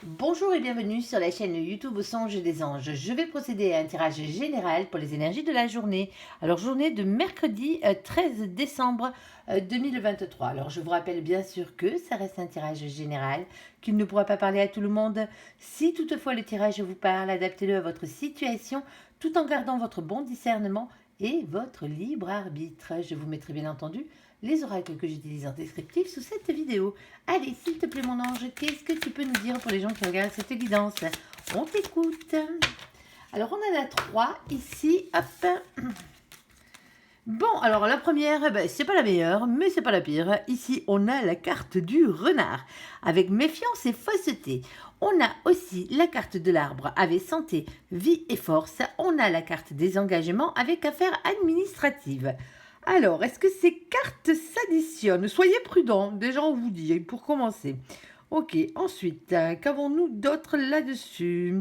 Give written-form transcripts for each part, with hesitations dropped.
Bonjour et bienvenue sur la chaîne YouTube Au Songe des Anges. Je vais procéder à un tirage général pour les énergies de la journée. Alors, journée de mercredi 13 décembre 2023. Alors, je vous rappelle bien sûr que ça reste un tirage général, qu'il ne pourra pas parler à tout le monde. Si toutefois le tirage vous parle, adaptez-le à votre situation tout en gardant votre bon discernement et votre libre arbitre. Je vous mettrai bien entendu les oracles que j'utilise en descriptif sous cette vidéo. Allez, s'il te plaît mon ange, qu'est-ce que tu peux nous dire pour les gens qui regardent cette guidance? On t'écoute. Alors, on en a trois ici. Hop. Bon, alors la première, c'est pas la meilleure, mais c'est pas la pire. Ici, on a la carte du renard, avec méfiance et fausseté. On a aussi la carte de l'arbre, avec santé, vie et force. On a la carte des engagements, avec affaires administratives. Alors, est-ce que ces cartes s'additionnent? Soyez prudents, déjà on vous dit, pour commencer. Ok, ensuite, qu'avons-nous d'autre là-dessus?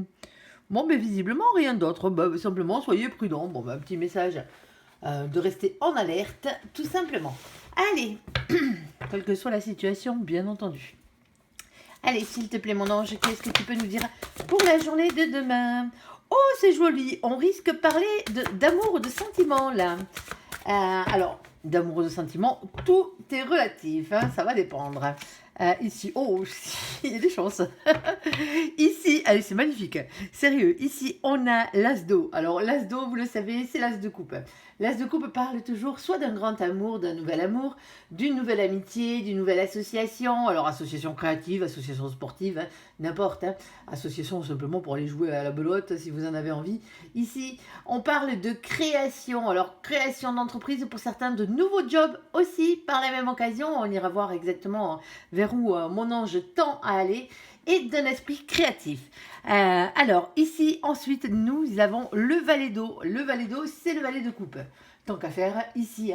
Bon, mais visiblement, rien d'autre. Simplement, soyez prudents. Bon, un petit message de rester en alerte, tout simplement. Allez, quelle que soit la situation, bien entendu. Allez, s'il te plaît, mon ange, qu'est-ce que tu peux nous dire pour la journée de demain? Oh, c'est joli. On risque de parler d'amour ou de sentiments, là. Alors, d'amour ou de sentiments, tout est relatif, hein, ça va dépendre. Ici, oh, il y a des chances. Ici, allez, c'est magnifique. Sérieux, ici, on a l'as d'eau. Alors, l'as d'eau, vous le savez, c'est l'as de coupe. L'as de coupe parle toujours soit d'un grand amour, d'un nouvel amour, d'une nouvelle amitié, d'une nouvelle association. Alors, association créative, association sportive, hein, n'importe. Hein. Association simplement pour aller jouer à la belote si vous en avez envie. Ici, on parle de création. Alors, création d'entreprise pour certains, de nouveaux jobs aussi. Par la même occasion, on ira voir exactement vers où mon ange tend à aller, et d'un esprit créatif. Alors, ici, ensuite, nous avons le valet d'eau. Le valet d'eau, c'est le valet de coupe. Tant qu'à faire, ici,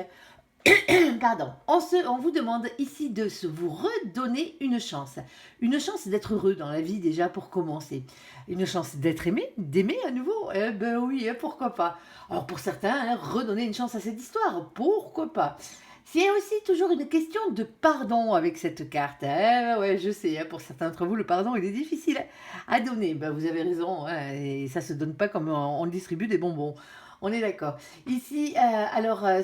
pardon, on vous demande ici de vous redonner une chance. Une chance d'être heureux dans la vie déjà pour commencer. Une chance d'être aimé, d'aimer à nouveau. Eh ben oui, pourquoi pas. Alors pour certains, hein, redonner une chance à cette histoire, pourquoi pas. C'est aussi toujours une question de pardon avec cette carte. Ouais, je sais, hein, pour certains d'entre vous, le pardon, il est difficile à donner. Ben, vous avez raison, hein, et ça se donne pas comme on distribue des bonbons. On est d'accord. Ici,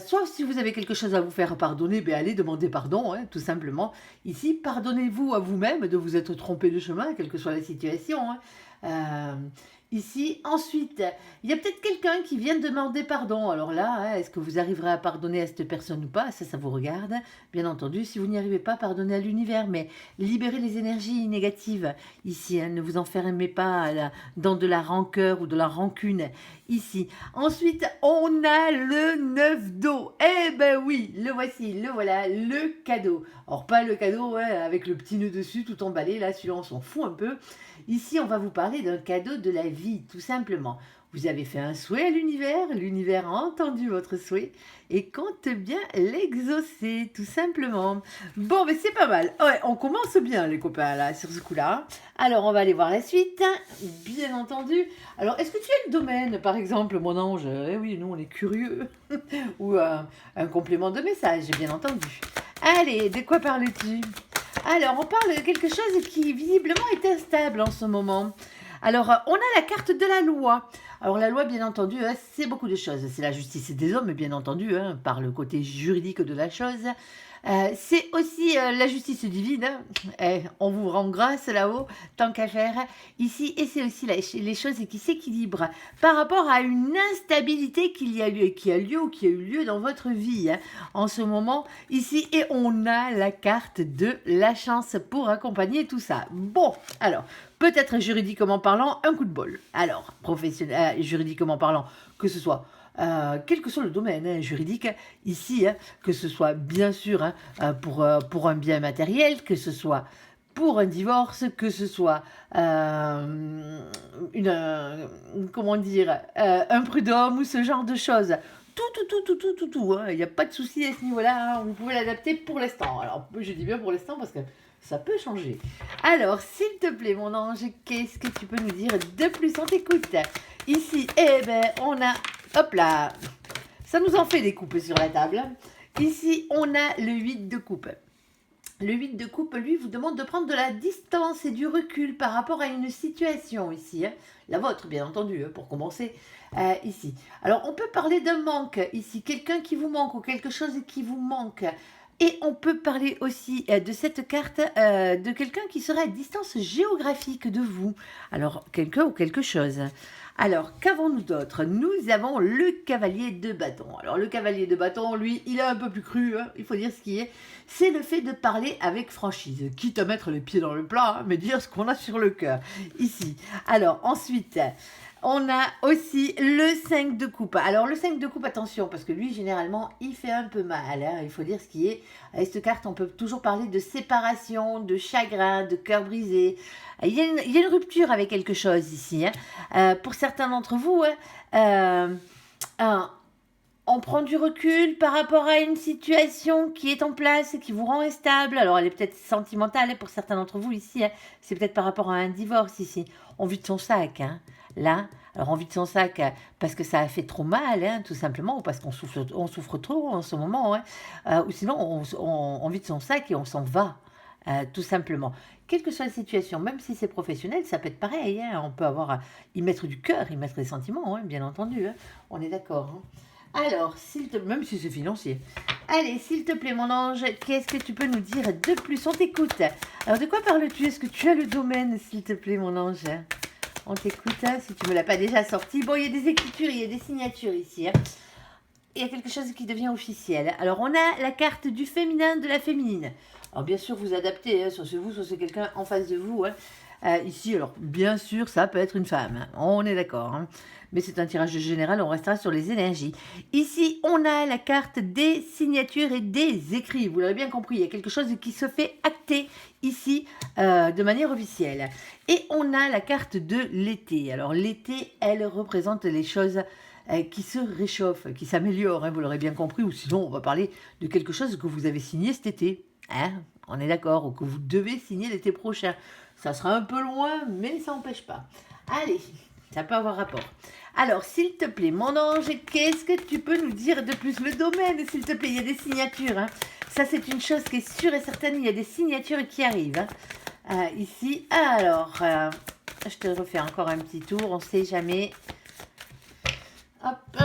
soit si vous avez quelque chose à vous faire pardonner, ben allez demander pardon, hein, tout simplement. Ici, pardonnez-vous à vous-même de vous être trompé de chemin, quelle que soit la situation. Hein. Ici, ensuite, il y a peut-être quelqu'un qui vient demander pardon. Alors là, hein, est-ce que vous arriverez à pardonner à cette personne ou pas? Ça vous regarde. Bien entendu, si vous n'y arrivez pas, pardonnez à l'univers, mais libérez les énergies négatives. Ici, hein, ne vous enfermez pas dans de la rancœur ou de la rancune. Ici. Ensuite, on a le 9 d'eau. Eh ben oui, le voici, le voilà, le cadeau. Alors pas le cadeau ouais, avec le petit nœud dessus tout emballé, là celui-là on s'en fout un peu. Ici, on va vous parler d'un cadeau de la vie, tout simplement. Vous avez fait un souhait à l'univers a entendu votre souhait et compte bien l'exaucer, tout simplement. Bon, mais c'est pas mal. Ouais, on commence bien, les copains, là, sur ce coup-là. Alors, on va aller voir la suite, bien entendu. Alors, est-ce que tu as le domaine, par exemple, mon ange? Eh oui, nous, on est curieux. Ou un complément de message, bien entendu. Allez, de quoi parles-tu? Alors, on parle de quelque chose qui visiblement est instable en ce moment. Alors, on a la carte de la loi. Alors, la loi, bien entendu, hein, c'est beaucoup de choses. C'est la justice des hommes, bien entendu, hein, par le côté juridique de la chose. C'est aussi la justice divine. Hein. On vous rend grâce là-haut, tant qu'à faire. Ici, et c'est aussi les choses qui s'équilibrent par rapport à une instabilité qui a eu lieu dans votre vie hein, en ce moment. Ici, et on a la carte de la chance pour accompagner tout ça. Bon, alors, peut-être juridiquement parlant, un coup de bol. Alors, juridiquement parlant, que ce soit quel que soit le domaine hein, juridique, ici, hein, que ce soit bien sûr hein, pour un bien matériel, que ce soit pour un divorce, que ce soit comment dire, un prud'homme ou ce genre de choses. Tout. Hein. Il n'y a pas de souci à ce niveau-là. Hein. Vous pouvez l'adapter pour l'instant. Alors, je dis bien pour l'instant parce que ça peut changer. Alors, s'il te plaît, mon ange, qu'est-ce que tu peux nous dire de plus? On t'écoute. Ici, eh ben, on a hop là, ça nous en fait des coupes sur la table. Ici, on a le 8 de coupe. Le 8 de coupe, lui, vous demande de prendre de la distance et du recul par rapport à une situation ici. Hein. La vôtre, bien entendu, hein, pour commencer ici. Alors, on peut parler d'un manque ici, quelqu'un qui vous manque ou quelque chose qui vous manque. Et on peut parler aussi de cette carte de quelqu'un qui serait à distance géographique de vous. Alors, quelqu'un ou quelque chose. Alors, qu'avons-nous d'autre? Nous avons le cavalier de bâton. Alors, le cavalier de bâton, lui, il est un peu plus cru, hein, il faut dire ce qui est. C'est le fait de parler avec franchise, quitte à mettre les pieds dans le plat, hein, mais dire ce qu'on a sur le cœur, ici. Alors, ensuite, on a aussi le 5 de coupe. Alors, le 5 de coupe, attention, parce que lui, généralement, il fait un peu mal, hein, il faut dire ce qui est. Avec cette carte, on peut toujours parler de séparation, de chagrin, de cœur brisé. Il y a une rupture avec quelque chose ici. Hein. Pour certains d'entre vous, hein, on prend du recul par rapport à une situation qui est en place et qui vous rend instable. Alors, elle est peut-être sentimentale hein, pour certains d'entre vous ici. Hein. C'est peut-être par rapport à un divorce ici. On vide son sac. Hein. Là, alors on vide son sac parce que ça a fait trop mal, hein, tout simplement, ou parce qu'on souffre trop en ce moment. Hein. Ou sinon, on vide son sac et on s'en va. Tout simplement. Quelle que soit la situation, même si c'est professionnel, ça peut être pareil. Hein. On peut avoir y mettre du cœur, y mettre des sentiments, hein, bien entendu. Hein. On est d'accord. Hein. Alors, même si c'est financier. Allez, s'il te plaît, mon ange, qu'est-ce que tu peux nous dire de plus? On t'écoute. Alors, de quoi parles-tu? Est-ce que tu as le domaine, s'il te plaît, mon ange? On t'écoute, hein, si tu ne me l'as pas déjà sorti. Bon, il y a des écritures, il y a des signatures ici. Hein. Il y a quelque chose qui devient officiel. Alors, on a la carte du féminin, de la féminine. Alors, bien sûr, vous adaptez, hein, soit c'est vous, soit c'est quelqu'un en face de vous. Hein. Ici, alors, bien sûr, ça peut être une femme. Hein. On est d'accord. Hein. Mais c'est un tirage général, on restera sur les énergies. Ici, on a la carte des signatures et des écrits. Vous l'avez bien compris, il y a quelque chose qui se fait acter ici de manière officielle. Et on a la carte de l'été. Alors, l'été, elle représente les choses qui se réchauffent, qui s'améliorent, hein, vous l'aurez bien compris. Ou sinon, on va parler de quelque chose que vous avez signé cet été. Hein, on est d'accord, ou que vous devez signer l'été prochain. Ça sera un peu loin, mais ça n'empêche pas. Allez, ça peut avoir rapport. Alors, s'il te plaît, mon ange, qu'est-ce que tu peux nous dire de plus? Le domaine, s'il te plaît, il y a des signatures. Hein. Ça, c'est une chose qui est sûre et certaine, il y a des signatures qui arrivent. Hein. Ici, alors, je te refais encore un petit tour, on ne sait jamais. Hop,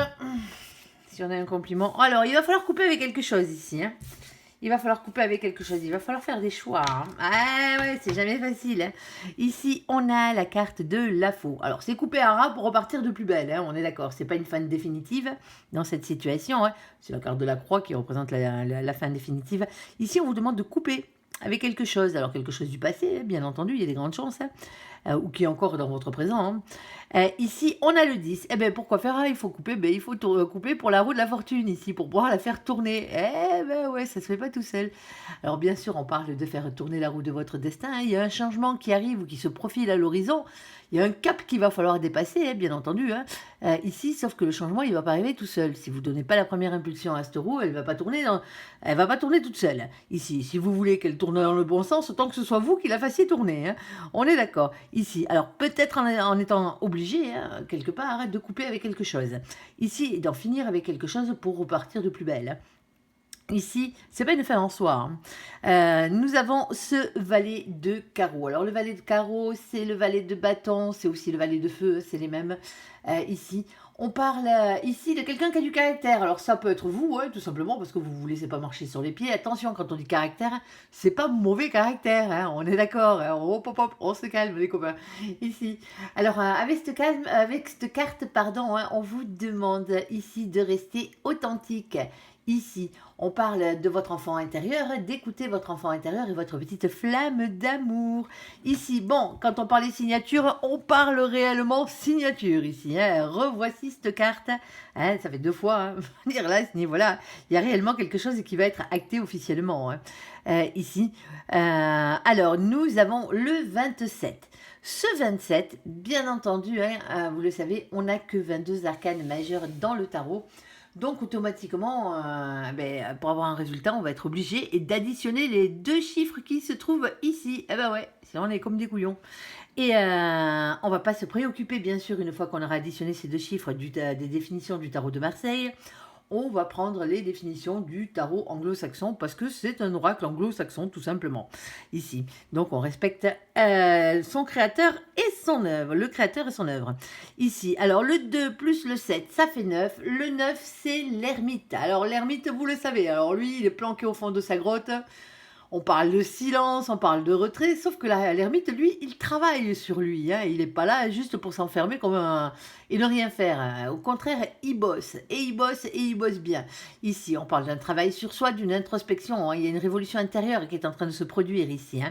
si on a un compliment. Alors, il va falloir couper avec quelque chose ici. Hein. Il va falloir couper avec quelque chose. Il va falloir faire des choix. Hein. Ah ouais, c'est jamais facile. Hein. Ici, on a la carte de la faux. Alors, c'est couper un rat pour repartir de plus belle. Hein, on est d'accord. C'est pas une fin définitive dans cette situation. Hein. C'est la carte de la croix qui représente la fin définitive. Ici, on vous demande de couper avec quelque chose. Alors, quelque chose du passé, hein, bien entendu. Il y a des grandes chances. Hein. Ou qui est encore dans votre présent. Hein. Ici, on a le 10. Eh bien, pourquoi faire? Il faut couper. Il faut couper pour la roue de la fortune ici, pour pouvoir la faire tourner. Eh ben ouais, ça se fait pas tout seul. Alors, bien sûr, on parle de faire tourner la roue de votre destin. Hein. Il y a un changement qui arrive ou qui se profile à l'horizon. Il y a un cap qu'il va falloir dépasser, hein, bien entendu. Hein. Ici, sauf que le changement, il ne va pas arriver tout seul. Si vous ne donnez pas la première impulsion à cette roue, elle ne va pas tourner toute seule. Ici, si vous voulez qu'elle tourne dans le bon sens, autant que ce soit vous qui la fassiez tourner. Hein. On est d'accord. Ici, alors peut-être en étant obligé, hein, quelque part, de couper avec quelque chose. Ici, d'en finir avec quelque chose pour repartir de plus belle. Ici, c'est pas une fin en soi. Hein. Nous avons ce valet de carreau. Alors, le valet de carreau, c'est le valet de bâton, c'est aussi le valet de feu, c'est les mêmes. Ici, on parle ici de quelqu'un qui a du caractère. Alors, ça peut être vous, hein, tout simplement, parce que vous ne vous laissez pas marcher sur les pieds. Attention, quand on dit caractère, c'est pas mauvais caractère, hein, on est d'accord. Hein, hop, hop, hop, on se calme, les copains. Ici. Alors, avec cette carte, pardon, hein, on vous demande ici de rester authentique. Ici, on parle de votre enfant intérieur, d'écouter votre enfant intérieur et votre petite flamme d'amour. Ici, bon, quand on parle signature, on parle réellement signature ici. Hein. Revoici cette carte. Hein, ça fait 2 fois. Hein. Dire là, à ce niveau-là, il y a réellement quelque chose qui va être acté officiellement. Hein. Ici, alors, nous avons le 27. Ce 27, bien entendu, hein, vous le savez, on n'a que 22 arcanes majeures dans le tarot. Donc automatiquement, pour avoir un résultat, on va être obligé d'additionner les 2 chiffres qui se trouvent ici. Eh ben ouais, sinon on est comme des couillons. Et on va pas se préoccuper, bien sûr, une fois qu'on aura additionné ces 2 chiffres des définitions du tarot de Marseille. on va prendre les définitions du tarot anglo-saxon parce que c'est un oracle anglo-saxon tout simplement ici. Donc on respecte son créateur et son œuvre, le créateur et son œuvre. Ici, alors le 2 plus le 7, ça fait 9. Le 9, c'est l'ermite. Alors l'ermite, vous le savez, alors lui, il est planqué au fond de sa grotte. On parle de silence, on parle de retrait, sauf que l'ermite, lui, il travaille sur lui. Hein, il n'est pas là juste pour s'enfermer comme un... et ne rien faire. Hein. Au contraire, il bosse, et il bosse, et il bosse bien. Ici, on parle d'un travail sur soi, d'une introspection. Hein. Il y a une révolution intérieure qui est en train de se produire ici.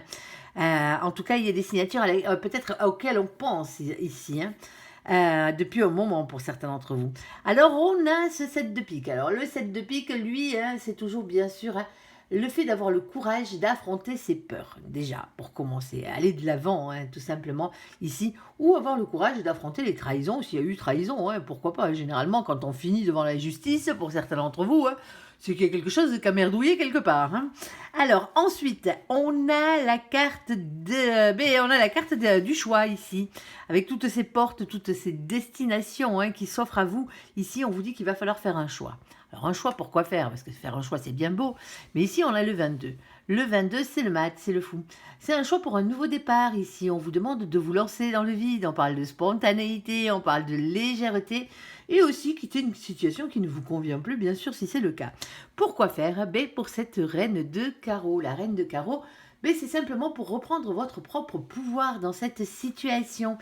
Hein. En tout cas, il y a des signatures peut-être auxquelles on pense ici. Hein. Depuis un moment pour certains d'entre vous. Alors, on a ce 7 de pique. Alors, le 7 de pique, lui, hein, c'est toujours bien sûr... Hein, le fait d'avoir le courage d'affronter ses peurs, déjà, pour commencer, aller de l'avant, hein, tout simplement, ici, ou avoir le courage d'affronter les trahisons, s'il y a eu trahison, hein, pourquoi pas, généralement, quand on finit devant la justice, pour certains d'entre vous, hein, c'est qu'il y a quelque chose qui a merdouillé quelque part. Hein. Alors, ensuite, on a la carte du choix, ici, avec toutes ces portes, toutes ces destinations hein, qui s'offrent à vous. Ici, on vous dit qu'il va falloir faire un choix. Alors un choix, pourquoi faire? Parce que faire un choix, c'est bien beau. Mais ici, on a le 22. Le 22, c'est le mat, c'est le fou. C'est un choix pour un nouveau départ. Ici, on vous demande de vous lancer dans le vide. On parle de spontanéité, on parle de légèreté. Et aussi quitter une situation qui ne vous convient plus, bien sûr, si c'est le cas. Pourquoi faire? Pour cette reine de carreau. La reine de carreau, c'est simplement pour reprendre votre propre pouvoir dans cette situation.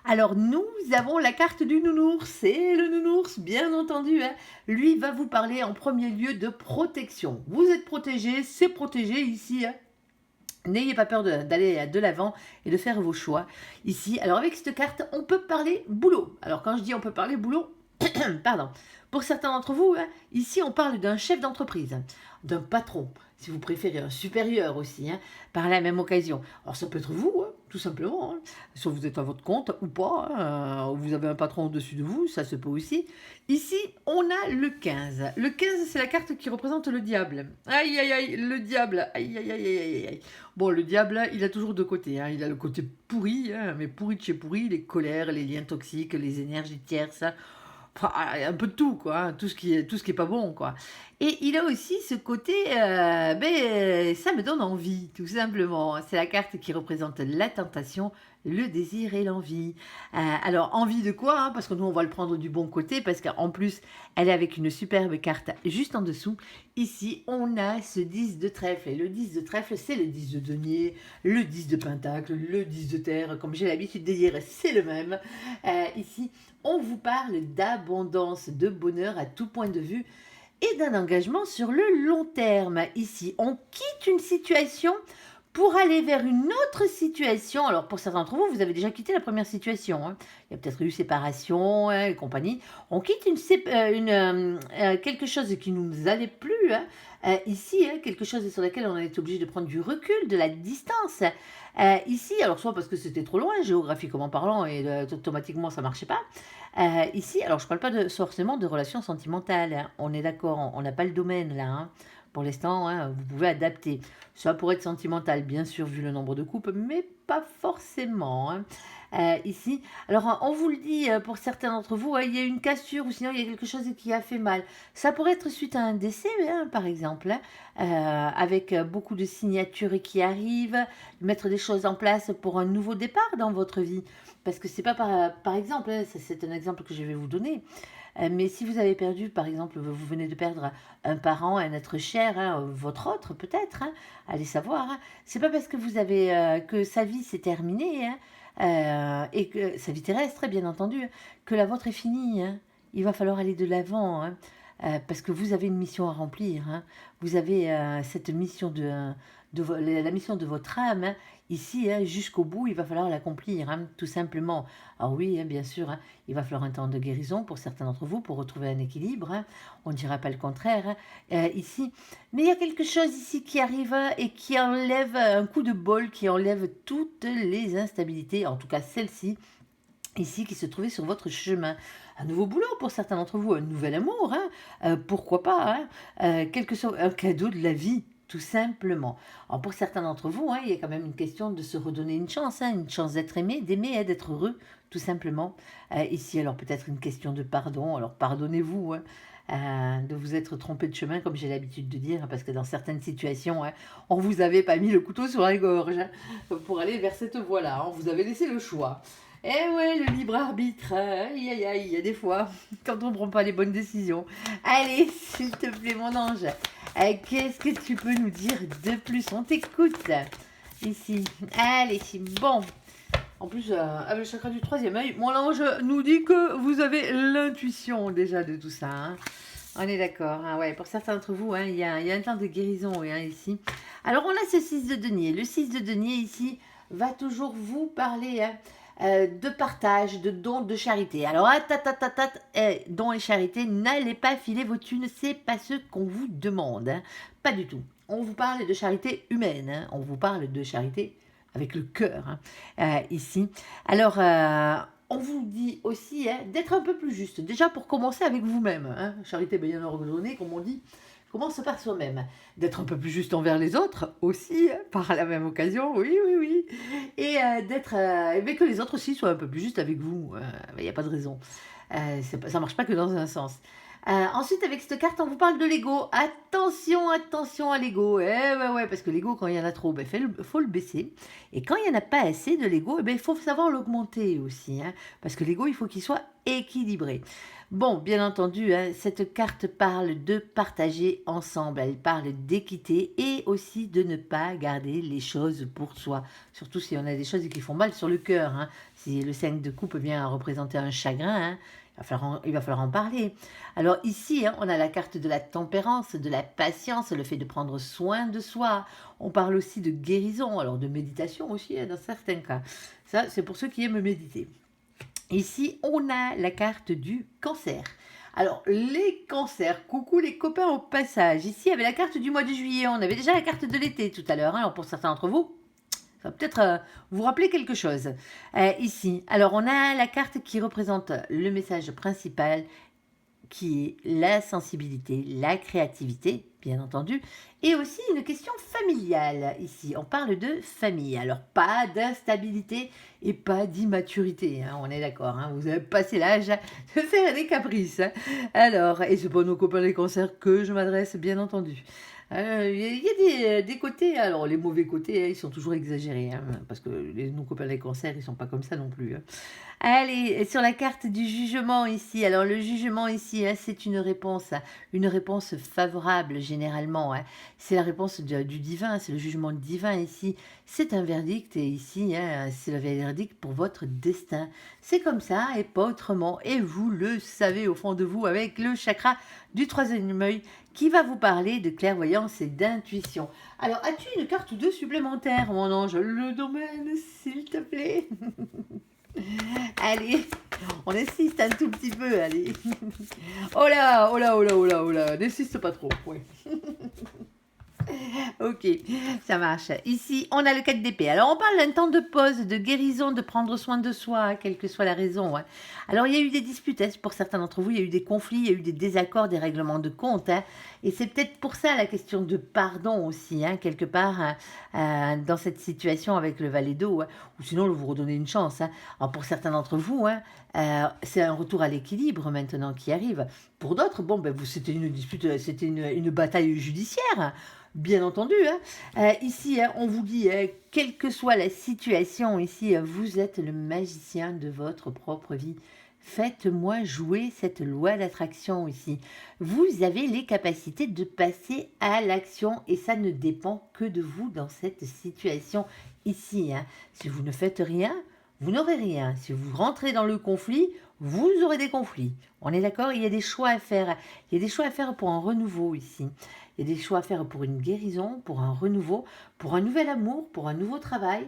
Alors, nous avons la carte du nounours, et le nounours, bien entendu, hein, lui va vous parler en premier lieu de protection. Vous êtes protégé, c'est protégé ici, hein. N'ayez pas peur d'aller de l'avant et de faire vos choix. Ici, alors avec cette carte, on peut parler boulot. Alors, quand je dis on peut parler boulot, pardon, pour certains d'entre vous, hein, ici, on parle d'un chef d'entreprise, d'un patron, si vous préférez, un supérieur aussi, hein, par la même occasion. Alors, ça peut être vous, hein, tout simplement, hein, soit vous êtes à votre compte ou pas, hein, vous avez un patron au-dessus de vous, ça se peut aussi. Ici, on a le 15. Le 15, c'est la carte qui représente le diable. Aïe, aïe, aïe, le diable, aïe, aïe, aïe, aïe, aïe. Bon, le diable, il a toujours deux côtés, hein. Il a le côté pourri, hein, mais pourri de chez pourri, les colères, les liens toxiques, les énergies tierces, enfin, un peu de tout, quoi, hein, tout ce qui est pas bon, quoi. Et il a aussi ce côté, ça me donne envie, tout simplement. C'est la carte qui représente la tentation, le désir et l'envie. Alors, envie de quoi hein? Parce que nous, on va le prendre du bon côté, parce qu'en plus, elle est avec une superbe carte juste en dessous. Ici, on a ce 10 de trèfle. Et le 10 de trèfle, c'est le 10 de denier, le 10 de pentacle, le 10 de terre, comme j'ai l'habitude de dire, c'est le même. Ici, on vous parle d'abondance, de bonheur à tout point de vue, et d'un engagement sur le long terme. Ici, on quitte une situation pour aller vers une autre situation. Alors, pour certains d'entre vous, vous avez déjà quitté la première situation. Hein. Il y a peut-être eu séparation hein, et compagnie. On quitte quelque chose qui ne nous allait plus. Hein. Ici, hein, quelque chose sur lequel on est obligé de prendre du recul, de la distance. Ici, alors soit parce que c'était trop loin, géographiquement parlant, et automatiquement ça ne marchait pas. Ici, alors je ne parle pas forcément de relations sentimentales. Hein. On est d'accord, on n'a pas le domaine là. Hein. Pour l'instant, hein, vous pouvez adapter. Ça pourrait être sentimental, bien sûr, vu le nombre de couples, mais pas forcément. Hein. Ici, alors on vous le dit, pour certains d'entre vous, il y a une cassure ou sinon il y a quelque chose qui a fait mal. Ça pourrait être suite à un décès, hein, par exemple, hein, avec beaucoup de signatures qui arrivent, mettre des choses en place pour un nouveau départ dans votre vie. Parce que c'est pas par exemple, hein, c'est un exemple que je vais vous donner. Mais si vous avez perdu, par exemple, vous venez de perdre un parent, un être cher, hein, votre autre peut-être, hein, allez savoir, hein, c'est pas parce que vous avez que sa vie s'est terminée, hein, et que sa vie terrestre, bien entendu, que la vôtre est finie. Hein. Il va falloir aller de l'avant, hein, parce que vous avez une mission à remplir. Hein. Vous avez cette mission la mission de votre âme. Hein. Ici, hein, jusqu'au bout, il va falloir l'accomplir, hein, tout simplement. Alors oui, hein, bien sûr, hein, il va falloir un temps de guérison pour certains d'entre vous, pour retrouver un équilibre. Hein. On ne dira pas le contraire ici. Mais il y a quelque chose ici qui arrive et qui enlève un coup de bol, qui enlève toutes les instabilités, en tout cas celle-ci, ici, qui se trouvait sur votre chemin. Un nouveau boulot pour certains d'entre vous, un nouvel amour, hein, pourquoi pas, hein, quelque chose, un cadeau de la vie. Tout simplement. Alors pour certains d'entre vous, hein, il y a quand même une question de se redonner une chance d'être aimé, d'aimer et d'être heureux, tout simplement. Ici, alors peut-être une question de pardon, alors pardonnez-vous. Hein. de vous être trompé de chemin, comme j'ai l'habitude de dire, parce que dans certaines situations, hein, on vous avait pas mis le couteau sur la gorge pour aller vers cette voie-là. On vous avait laissé le choix. Eh ouais, le libre arbitre, aïe aïe aïe, il y a des fois, quand on prend pas les bonnes décisions. Allez, s'il te plaît, mon ange, qu'est-ce que tu peux nous dire de plus? On t'écoute, ici. Allez, bon. En plus, avec le chakra du troisième œil, mon ange nous dit que vous avez l'intuition déjà de tout ça. Hein. On est d'accord. Hein, ouais, pour certains d'entre vous, hein, il y a un temps de guérison hein, ici. Alors, on a ce 6 de denier. Le 6 de denier ici va toujours vous parler de partage, de dons, de charité. Alors, dons et charité, n'allez pas filer vos thunes, c'est pas ce qu'on vous demande. Hein. Pas du tout. On vous parle de charité humaine. Hein. On vous parle de charité avec le cœur, hein, ici. Alors, on vous dit aussi hein, d'être un peu plus juste. Déjà, pour commencer avec vous-même. Hein, charité bien ordonnée, comme on dit, commence par soi-même. D'être un peu plus juste envers les autres aussi, hein, par la même occasion, oui, oui, oui. Et d'être, mais que les autres aussi soient un peu plus justes avec vous. Il n'y a pas de raison. Ça marche pas que dans un sens. Ensuite, avec cette carte, on vous parle de l'ego. Attention, attention à l'ego. Ouais, parce que l'ego, quand il y en a trop, faut le baisser. Et quand il n'y en a pas assez de l'ego, il faut savoir l'augmenter aussi. Hein, parce que l'ego, il faut qu'il soit équilibré. Bon, bien entendu, hein, cette carte parle de partager ensemble. Elle parle d'équité et aussi de ne pas garder les choses pour soi. Surtout si on a des choses qui font mal sur le cœur. Hein. Si le 5 de coupe vient représenter un chagrin, hein, il va falloir en parler. Alors ici, hein, on a la carte de la tempérance, de la patience, le fait de prendre soin de soi. On parle aussi de guérison, alors de méditation aussi, hein, dans certains cas. Ça, c'est pour ceux qui aiment méditer. Ici, on a la carte du cancer. Alors, les cancers, coucou les copains au passage. Ici, avec la carte du mois de juillet, on avait déjà la carte de l'été tout à l'heure. Hein, alors pour certains d'entre vous, ça va peut-être vous rappeler quelque chose. Ici, alors on a la carte qui représente le message principal qui est la sensibilité, la créativité, bien entendu, et aussi une question familiale. Ici, on parle de famille. Alors, pas d'instabilité et pas d'immaturité, hein, on est d'accord. Hein, vous avez passé l'âge de faire des caprices. Hein. Alors, et c'est pas nos copains les cancers que je m'adresse, bien entendu. Il y a des côtés, alors les mauvais côtés, hein, ils sont toujours exagérés, hein, parce que nos copains les cancers, ils sont pas comme ça non plus. Hein. Allez, sur la carte du jugement ici, alors le jugement ici, hein, c'est une réponse favorable généralement. Hein. C'est la réponse du divin, c'est le jugement divin ici. C'est un verdict et ici, hein, c'est le verdict pour votre destin. C'est comme ça et pas autrement. Et vous le savez au fond de vous avec le chakra du troisième œil qui va vous parler de clairvoyance et d'intuition. Alors, as-tu une carte ou deux supplémentaires, mon ange? Le domaine, s'il te plaît. Allez, on insiste un tout petit peu, allez. Oh là, oh là, oh là, oh là, oh là, n'insiste pas trop, ouais. Ok, ça marche. Ici, on a le 4 d'épée. Alors, on parle d'un temps de pause, de guérison, de prendre soin de soi, hein, quelle que soit la raison. Hein. Alors, il y a eu des disputes, hein, pour certains d'entre vous, il y a eu des conflits, il y a eu des désaccords, des règlements de compte. Hein, et c'est peut-être pour ça la question de pardon aussi, hein, quelque part, dans cette situation avec le valet d'eau. Hein, ou sinon, vous redonnez une chance. Hein. Alors, pour certains d'entre vous, hein, c'est un retour à l'équilibre maintenant qui arrive. Pour d'autres, bon, c'était une dispute, c'était une bataille judiciaire. Bien entendu, hein. Ici, hein, on vous dit, quelle que soit la situation, ici, vous êtes le magicien de votre propre vie. Faites-moi jouer cette loi d'attraction ici. Vous avez les capacités de passer à l'action et ça ne dépend que de vous dans cette situation ici. Hein. Si vous ne faites rien, vous n'aurez rien. Si vous rentrez dans le conflit, vous aurez des conflits. On est d'accord? Il y a des choix à faire. Il y a des choix à faire pour un renouveau ici. Il y a des choix à faire pour une guérison, pour un renouveau, pour un nouvel amour, pour un nouveau travail,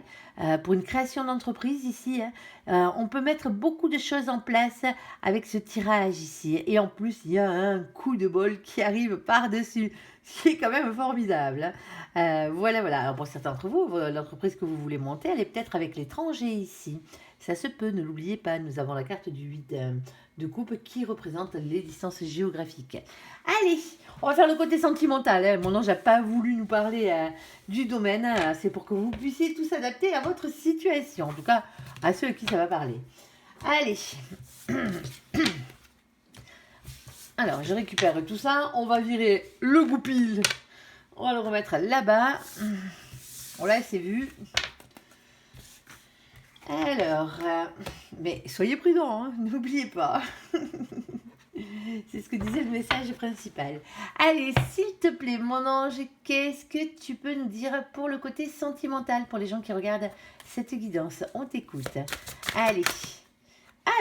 pour une création d'entreprise ici. Hein. On peut mettre beaucoup de choses en place avec ce tirage ici. Et en plus, il y a un coup de bol qui arrive par-dessus, ce qui est quand même formidable. Voilà, voilà. Alors pour certains d'entre vous, l'entreprise que vous voulez monter, elle est peut-être avec l'étranger ici. Ça se peut, ne l'oubliez pas. Nous avons la carte du 8 de coupe qui représente les distances géographiques. Allez, on va faire le côté sentimental. Hein. Mon ange n'a pas voulu nous parler du domaine. Hein. C'est pour que vous puissiez tous adapter à votre situation. En tout cas, à ceux à qui ça va parler. Allez. Alors, je récupère tout ça. On va virer le goupil. On va le remettre là-bas. On l'a assez vu. Alors, mais soyez prudents, hein, n'oubliez pas. C'est ce que disait le message principal. Allez, s'il te plaît, mon ange, qu'est-ce que tu peux nous dire pour le côté sentimental, pour les gens qui regardent cette guidance? On t'écoute. Allez.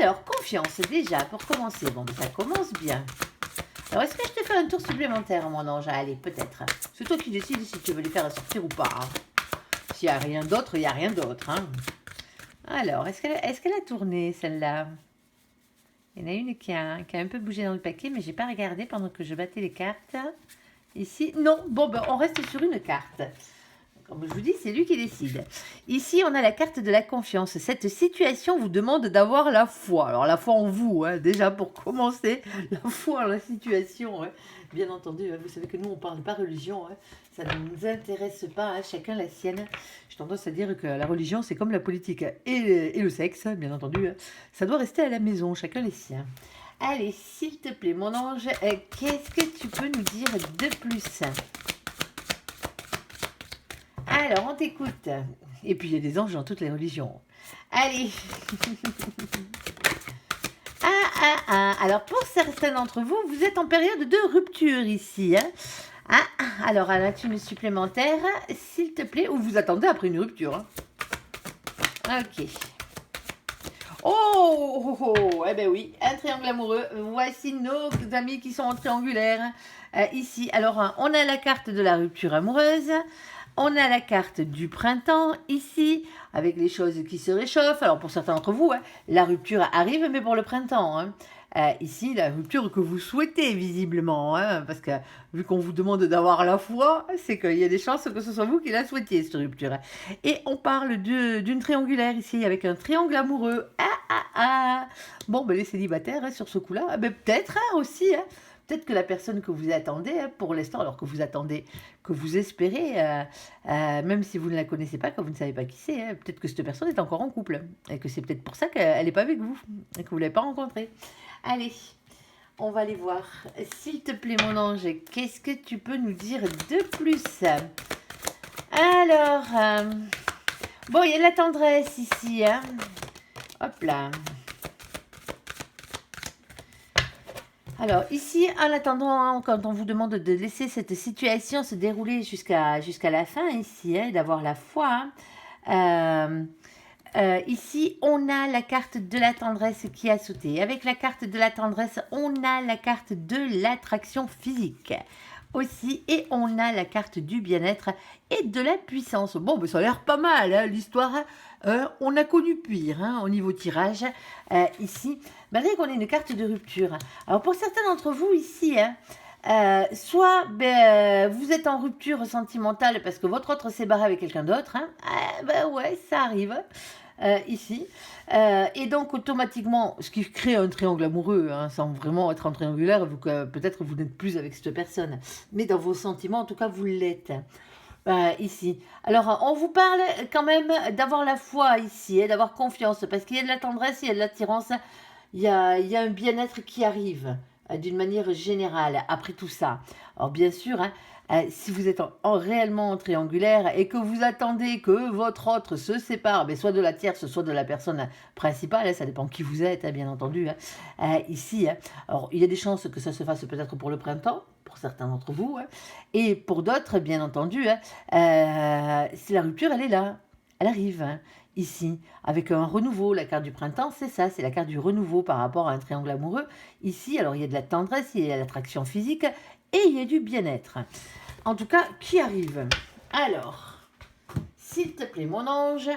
Alors, confiance, déjà, pour commencer. Bon, ça commence bien. Alors, est-ce que je te fais un tour supplémentaire, mon ange? Allez, peut-être. C'est toi qui décides si tu veux les faire sortir ou pas. Hein. S'il n'y a rien d'autre, il n'y a rien d'autre. Hein. Alors, est-ce qu'elle a tourné, celle-là? Il y en a une qui a un peu bougé dans le paquet, mais je n'ai pas regardé pendant que je battais les cartes. Ici, non. Bon, ben, on reste sur une carte. Comme je vous dis, c'est lui qui décide. Ici, on a la carte de la confiance. Cette situation vous demande d'avoir la foi. Alors, la foi en vous, hein, déjà pour commencer, la foi en la situation. Hein. Bien entendu, hein, vous savez que nous, on ne parle pas religion. Hein. Ça ne nous intéresse pas, hein, chacun la sienne. J'ai tendance à dire que la religion, c'est comme la politique et le sexe, hein, bien entendu. Hein. Ça doit rester à la maison, chacun les siens. Allez, s'il te plaît, mon ange, qu'est-ce que tu peux nous dire de plus ? Alors, on t'écoute. Et puis, il y a des anges dans toutes les religions. Allez. Alors, pour certains d'entre vous, vous êtes en période de rupture ici. Hein. Alors, à la thune supplémentaire, s'il te plaît, ou vous attendez après une rupture. Hein. Ok. Eh ben oui, un triangle amoureux. Voici nos amis qui sont en triangulaire. Ici, alors, on a la carte de la rupture amoureuse. On a la carte du printemps ici, avec les choses qui se réchauffent. Alors pour certains d'entre vous, hein, la rupture arrive, mais pour le printemps. Hein. Ici, la rupture que vous souhaitez visiblement, hein, parce que vu qu'on vous demande d'avoir la foi, c'est qu'il y a des chances que ce soit vous qui la souhaitiez, cette rupture. Et on parle d'une triangulaire ici, avec un triangle amoureux. Bon, ben, les célibataires, hein, sur ce coup-là, ben, peut-être hein, aussi, hein. Peut-être que la personne que vous attendez, hein, pour l'instant, alors que vous attendez, que vous espérez, même si vous ne la connaissez pas, que vous ne savez pas qui c'est, hein, peut-être que cette personne est encore en couple. Et que c'est peut-être pour ça qu'elle n'est pas avec vous, et que vous ne l'avez pas rencontrée. Allez, on va aller voir. S'il te plaît, mon ange, qu'est-ce que tu peux nous dire de plus? Alors, bon, il y a de la tendresse ici. Hein. Hop là. Alors ici, en attendant, hein, quand on vous demande de laisser cette situation se dérouler jusqu'à la fin ici, hein, d'avoir la foi, hein, ici, on a la carte de la tendresse qui a sauté. Avec la carte de la tendresse, on a la carte de l'attraction physique aussi. Et on a la carte du bien-être et de la puissance. Bon, ben, ça a l'air pas mal, hein, l'histoire. On a connu pire hein, au niveau tirage. Ici, malgré qu'on ait une carte de rupture. Alors, pour certains d'entre vous ici, hein, soit vous êtes en rupture sentimentale parce que votre autre s'est barré avec quelqu'un d'autre. Hein, ben ouais, ça arrive. Ici. Et donc, automatiquement, ce qui crée un triangle amoureux, hein, sans vraiment être en triangulaire, vu que peut-être vous n'êtes plus avec cette personne. Mais dans vos sentiments, en tout cas, vous l'êtes. Ici. Alors, on vous parle quand même d'avoir la foi ici, et d'avoir confiance, parce qu'il y a de la tendresse, il y a de l'attirance, il y a un bien-être qui arrive d'une manière générale après tout ça. Alors, bien sûr, hein, si vous êtes réellement en triangulaire et que vous attendez que votre autre se sépare, mais soit de la tierce, soit de la personne principale, hein, ça dépend qui vous êtes, hein, bien entendu. Hein, ici, hein, alors il y a des chances que ça se fasse peut-être pour le printemps, pour certains d'entre vous, hein, et pour d'autres, bien entendu, hein, si la rupture, elle est là, elle arrive. Hein, ici, avec un renouveau, la carte du printemps, c'est ça, c'est la carte du renouveau par rapport à un triangle amoureux. Ici, alors il y a de la tendresse, il y a de l'attraction physique et il y a du bien-être. En tout cas, qui arrive? Alors, s'il te plaît, mon ange,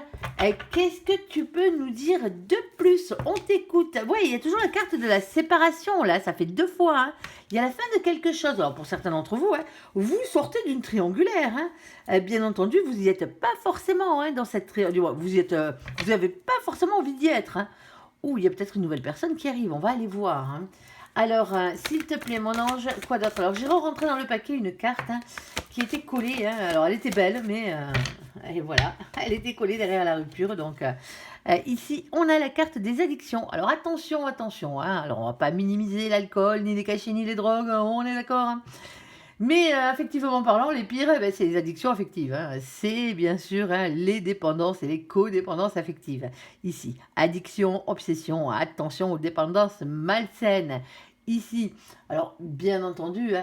qu'est-ce que tu peux nous dire de plus? On t'écoute. Oui, il y a toujours la carte de la séparation, là, ça fait 2 fois. Hein. Il y a la fin de quelque chose. Alors, pour certains d'entre vous, hein, vous sortez d'une triangulaire. Hein. Bien entendu, vous n'y êtes pas forcément hein, dans cette triangulaire. Vous n'avez pas forcément envie d'y être. Hein. Ou il y a peut-être une nouvelle personne qui arrive. On va aller voir. Hein. Alors, s'il te plaît, mon ange, quoi d'autre? Alors, j'ai rentré dans le paquet une carte hein, qui était collée. Hein. Alors, elle était belle, mais Et voilà, elle était collée derrière la rupture. Donc, ici, on a la carte des addictions. Alors, attention, attention. Hein. Alors, on va pas minimiser l'alcool, ni les cachets, ni les drogues. On est d'accord, hein. Mais affectivement parlant, les pires, ben, c'est les addictions affectives. Hein. C'est bien sûr hein, les dépendances et les codépendances affectives. Ici, addiction, obsession, attention aux dépendances malsaines. Ici, alors bien entendu,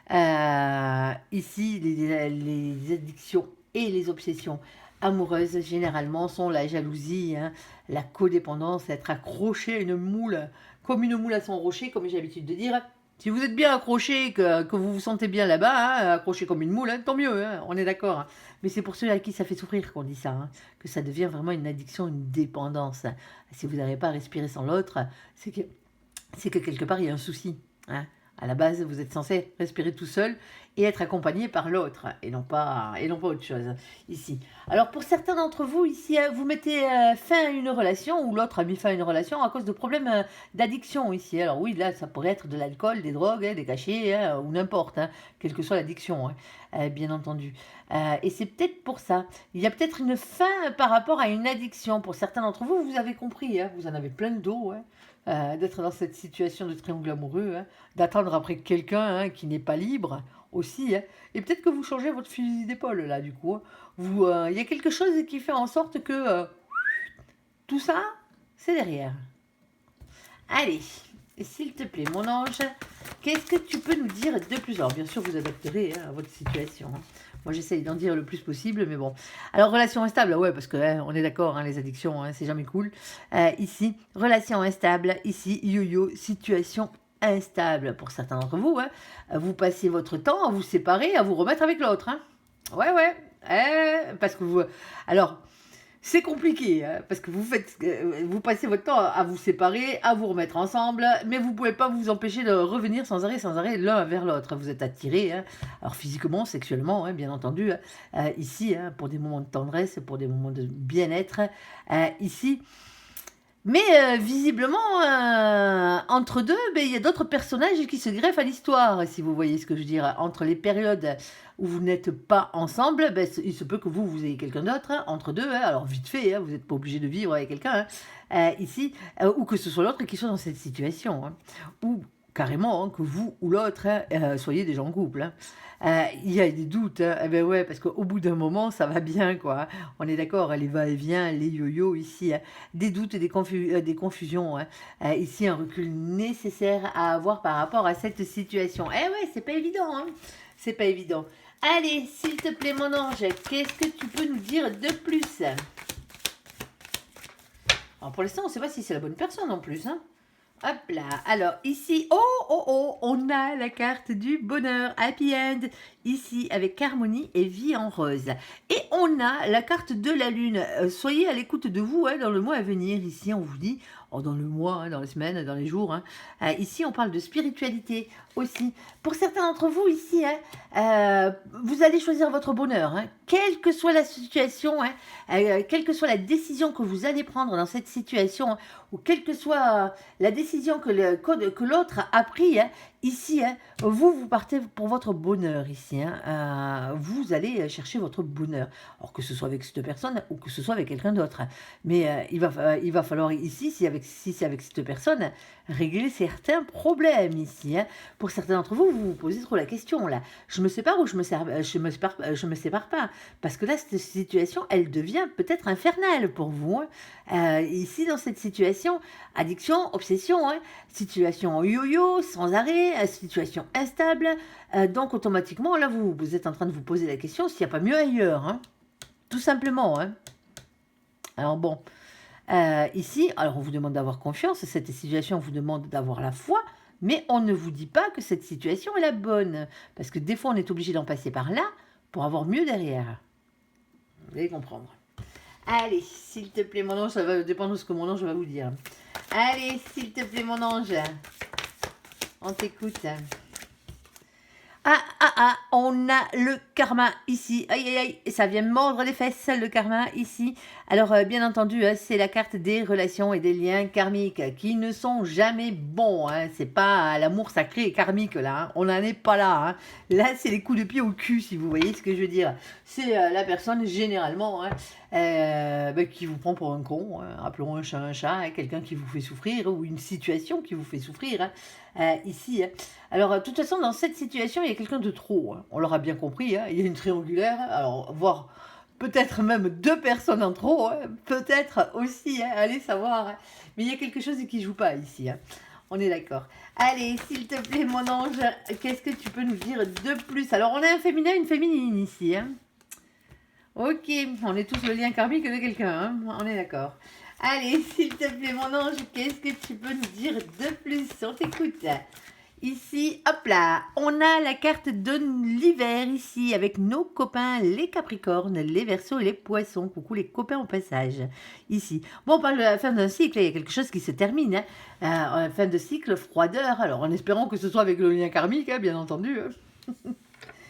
hein, ici, les addictions et les obsessions amoureuses, généralement, sont la jalousie, hein, la codépendance, être accroché à une moule, comme une moule à son rocher, comme j'ai l'habitude de dire. Si vous êtes bien accroché, que vous vous sentez bien là-bas, hein, accroché comme une moule, hein, tant mieux, hein, on est d'accord. Hein. Mais c'est pour ceux à qui ça fait souffrir qu'on dit ça, hein, que ça devient vraiment une addiction, une dépendance. Si vous n'arrivez pas à respirer sans l'autre, c'est que quelque part il y a un souci. Hein. À la base, vous êtes censé respirer tout seul et être accompagné par l'autre, et non pas autre chose, ici. Alors, pour certains d'entre vous, ici, vous mettez fin à une relation, ou l'autre a mis fin à une relation à cause de problèmes d'addiction, ici. Alors oui, là, ça pourrait être de l'alcool, des drogues, hein, des cachets, hein, ou n'importe, hein, quelle que soit l'addiction, hein, bien entendu. Et c'est peut-être pour ça. Il y a peut-être une fin par rapport à une addiction. Pour certains d'entre vous, vous avez compris, hein, vous en avez plein le dos, hein. D'être dans cette situation de triangle amoureux, hein, d'attendre après quelqu'un hein, qui n'est pas libre aussi. Hein, et peut-être que vous changez votre fusil d'épaule là, du coup. Hein. Il y a quelque chose qui fait en sorte que tout ça, c'est derrière. Allez, s'il te plaît, mon ange, qu'est-ce que tu peux nous dire de plus? Alors, bien sûr, vous adapterez hein, à votre situation. Hein. Moi, j'essaye d'en dire le plus possible, mais bon. Alors, relation instable, ouais, parce que on est d'accord, hein, les addictions, hein, c'est jamais cool. Ici, relation instable. Ici, yo-yo, situation instable. Pour certains d'entre vous, hein, vous passez votre temps à vous séparer, à vous remettre avec l'autre. Hein. Ouais, ouais. Parce que vous... Alors... C'est compliqué, hein, parce que vous passez votre temps à vous séparer, à vous remettre ensemble, mais vous ne pouvez pas vous empêcher de revenir sans arrêt, l'un vers l'autre. Vous êtes attirés, hein, alors physiquement, sexuellement, hein, bien entendu, ici, hein, pour des moments de tendresse, pour des moments de bien-être, ici. Mais visiblement, entre deux, il y a d'autres personnages qui se greffent à l'histoire, si vous voyez ce que je veux dire. Entre les périodes où vous n'êtes pas ensemble, il se peut que vous ayez quelqu'un d'autre, hein, entre deux, hein, alors vite fait, hein, vous n'êtes pas obligé de vivre avec quelqu'un, hein, ici, ou que ce soit l'autre qui soit dans cette situation, hein, ou carrément hein, que vous ou l'autre hein, soyez déjà en couple. Hein. Il y a des doutes, hein. Eh ben ouais, parce qu'au bout d'un moment, ça va bien, quoi. On est d'accord, les va-et-vient, les yo-yo ici, hein. Des doutes et des confusions. Hein. Ici, un recul nécessaire à avoir par rapport à cette situation. Eh ouais, c'est pas évident, hein. C'est pas évident. Allez, s'il te plaît, mon ange, qu'est-ce que tu peux nous dire de plus? Alors, pour l'instant, on ne sait pas si c'est la bonne personne en plus, hein. Hop là, alors ici, on a la carte du bonheur, happy end, ici avec harmonie et vie en rose. Et on a la carte de la lune, soyez à l'écoute de vous hein, dans le mois à venir, ici on vous dit, dans le mois, hein, dans les semaines, dans les jours, hein. Ici on parle de spiritualité aussi. Pour certains d'entre vous ici, hein, vous allez choisir votre bonheur, hein, quelle que soit la situation, hein, quelle que soit la décision que vous allez prendre dans cette situation, hein, ou quelle que soit la décision que l'autre a pris, hein, ici, hein, vous partez pour votre bonheur ici. Hein, vous allez chercher votre bonheur. Alors que ce soit avec cette personne ou que ce soit avec quelqu'un d'autre. Mais il va falloir ici, si c'est avec cette personne, régler certains problèmes ici. Hein. Pour certains d'entre vous, vous vous posez trop la question là. Je me sépare ou je me sépare pas. Parce que là, cette situation, elle devient peut-être infernale pour vous. Hein. Ici, dans cette situation, addiction, obsession, hein, situation yo-yo, sans arrêt, situation instable. Donc, automatiquement, là, vous êtes en train de vous poser la question s'il n'y a pas mieux ailleurs. Hein. Tout simplement. Hein. Alors bon, ici, alors on vous demande d'avoir confiance. Cette situation, on vous demande d'avoir la foi. Mais on ne vous dit pas que cette situation est la bonne. Parce que des fois, on est obligé d'en passer par là pour avoir mieux derrière. Vous allez comprendre. Allez, s'il te plaît, mon ange, ça va dépendre de ce que mon ange va vous dire. Allez, s'il te plaît, mon ange, on t'écoute. Ah, ah, ah, on a le karma ici. Aïe, aïe, aïe, ça vient mordre les fesses, le karma ici. Alors, bien entendu, c'est la carte des relations et des liens karmiques qui ne sont jamais bons. C'est pas l'amour sacré et karmique, là. On n'en est pas là. Là, c'est les coups de pied au cul, si vous voyez ce que je veux dire. C'est la personne, généralement, qui vous prend pour un con. Appelons un chat, quelqu'un qui vous fait souffrir ou une situation qui vous fait souffrir. Ici. Alors, de toute façon, dans cette situation, il y a quelqu'un de trop. On l'aura bien compris. Il y a une triangulaire. Alors, voire peut-être même 2 personnes en trop. Peut-être aussi. Allez savoir. Mais il y a quelque chose qui ne joue pas ici. On est d'accord. Allez, s'il te plaît, mon ange, qu'est-ce que tu peux nous dire de plus? Alors, on a un féminin, une féminine ici. Ok, on est tous le lien karmique de quelqu'un. On est d'accord. Allez, s'il te plaît, mon ange, qu'est-ce que tu peux nous dire de plus? On t'écoute. Ici, hop là, on a la carte de l'hiver ici, avec nos copains, les Capricornes, les Verseaux et les Poissons. Coucou les copains au passage, ici. Bon, on parle de la fin d'un cycle, il y a quelque chose qui se termine. Fin de cycle, froideur, alors en espérant que ce soit avec le lien karmique, bien entendu.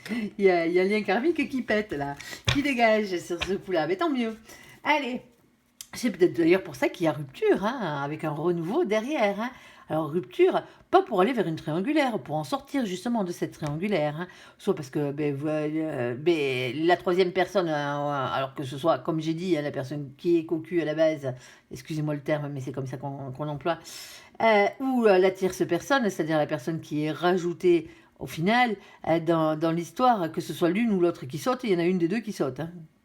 Il y a un lien karmique qui pète là, qui dégage sur ce coup-là, mais tant mieux. Allez. C'est peut-être d'ailleurs pour ça qu'il y a rupture, avec un renouveau derrière. Alors rupture, pas pour aller vers une triangulaire, pour en sortir justement de cette triangulaire. Soit parce que la troisième personne, alors que ce soit, comme j'ai dit, la personne qui est cocu à la base, excusez-moi le terme, mais c'est comme ça qu'on emploie, ou la tierce personne, c'est-à-dire la personne qui est rajoutée au final dans l'histoire, que ce soit l'une ou l'autre qui saute, il y en a une des deux qui saute.